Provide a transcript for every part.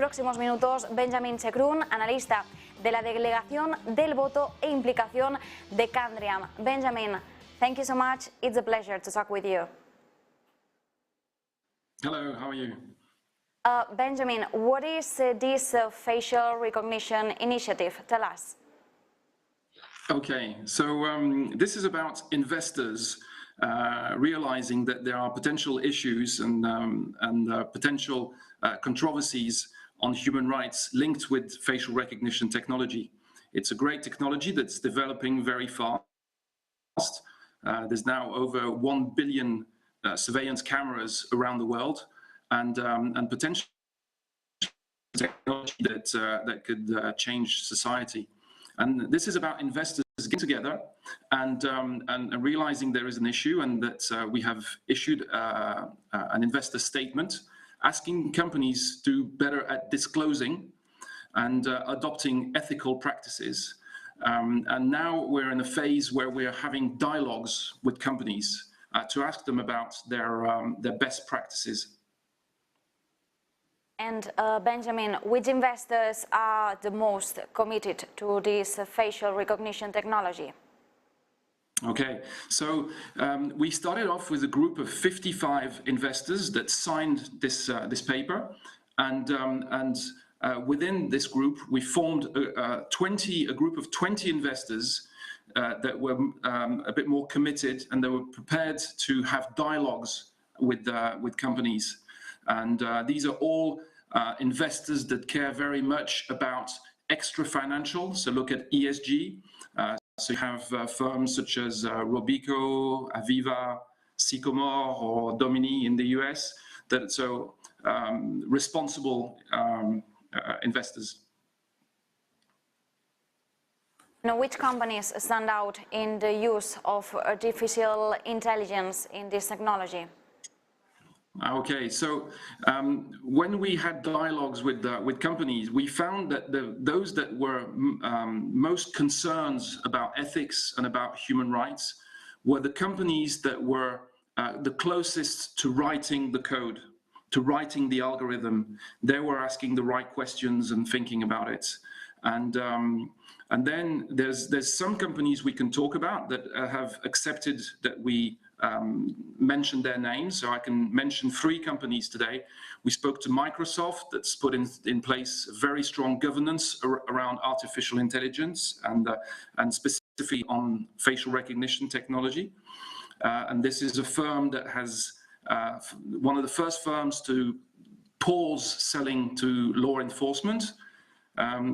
próximos minutos Benjamin Chekroun, analista de la Delegación del Voto e Implicación de Candriam. Benjamin, thank you so much. It's a pleasure to talk with you. Hello, how are you? Benjamin, what is this facial recognition initiative? Tell us. Okay, so this is about investors realizing that there are potential issues and potential controversies on human rights linked with facial recognition technology. It's a great technology that's developing very fast. There's now over 1 billion surveillance cameras around the world, and potential technology that could change society. And this is about investors getting together and realizing there is an issue, and that we have issued an investor statement asking companies to do better at disclosing and adopting ethical practices. And now we're in a phase where we're having dialogues with companies to ask them about their best practices. And Benjamin, which investors are the most committed to this facial recognition technology? Okay, so we started off with a group of 55 investors that signed this paper, and within this group we formed a group of 20 investors that were a bit more committed, and they were prepared to have dialogues with companies. And these are all investors that care very much about extra financial, so look at ESG. So you have firms such as Robeco, Aviva, Sycomore, or Domini in the US, that so responsible investors. Now, which companies stand out in the use of artificial intelligence in this technology? Okay, so when we had dialogues with companies, we found that those that were most concerned about ethics and about human rights were the companies that were the closest to writing the code, to writing the algorithm. They were asking the right questions and thinking about it. And then there's some companies we can talk about that have accepted that we mention their names. So I can mention 3 companies today. We spoke to Microsoft, that's put in place very strong governance around artificial intelligence and specifically on facial recognition technology. And this is a firm that has one of the first firms to pause selling to law enforcement.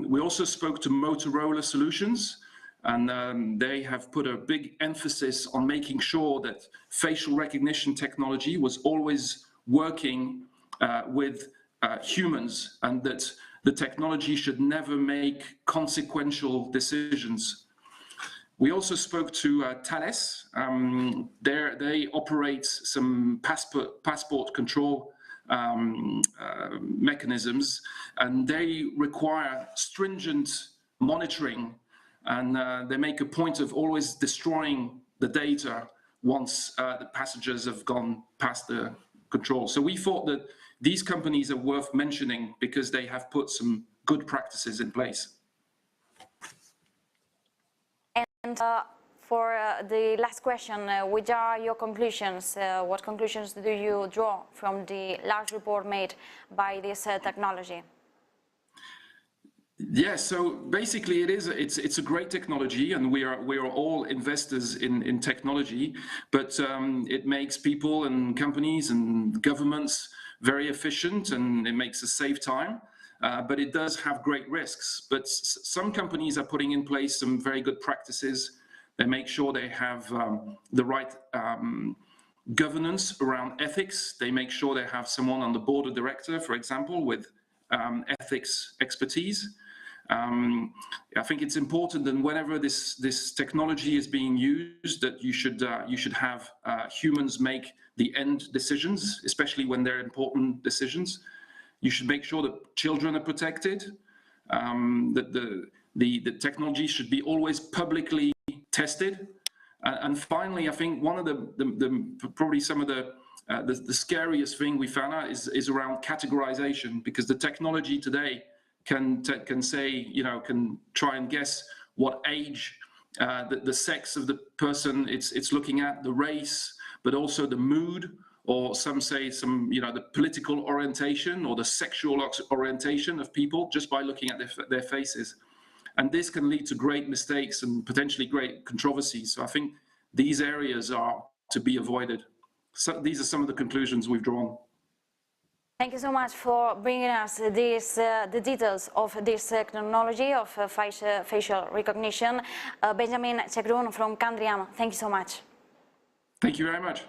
We also spoke to Motorola Solutions, and they have put a big emphasis on making sure that facial recognition technology was always working with humans, and that the technology should never make consequential decisions. We also spoke to Thales. They operate some passport control mechanisms, and they require stringent monitoring, and they make a point of always destroying the data once the passengers have gone past the control. So we thought that these companies are worth mentioning because they have put some good practices in place. And for the last question, which are your conclusions? What conclusions do you draw from the large report made by this technology? Yes, so basically it's a great technology, and we are all investors in technology, but it makes people and companies and governments very efficient, and it makes us save time. But it does have great risks. But some companies are putting in place some very good practices. They make sure they have the right governance around ethics. They make sure they have someone on the board of director, for example, with ethics expertise. I think it's important that whenever this technology is being used, that you should have humans make the end decisions, especially when they're important decisions. You should make sure that children are protected, that the technology should be always publicly tested. And finally, I think one of probably some of the the scariest thing we found out is around categorization, because the technology today can say, you know, can try and guess what age, the sex of the person it's looking at, the race, but also the mood, or some say you know, the political orientation or the sexual orientation of people just by looking at their faces. And this can lead to great mistakes and potentially great controversies. So I think these areas are to be avoided. So these are some of the conclusions we've drawn. Thank you so much for bringing us the details of this technology of facial recognition. Benjamin Chekroun from Candriam, thank you so much. Thank you very much.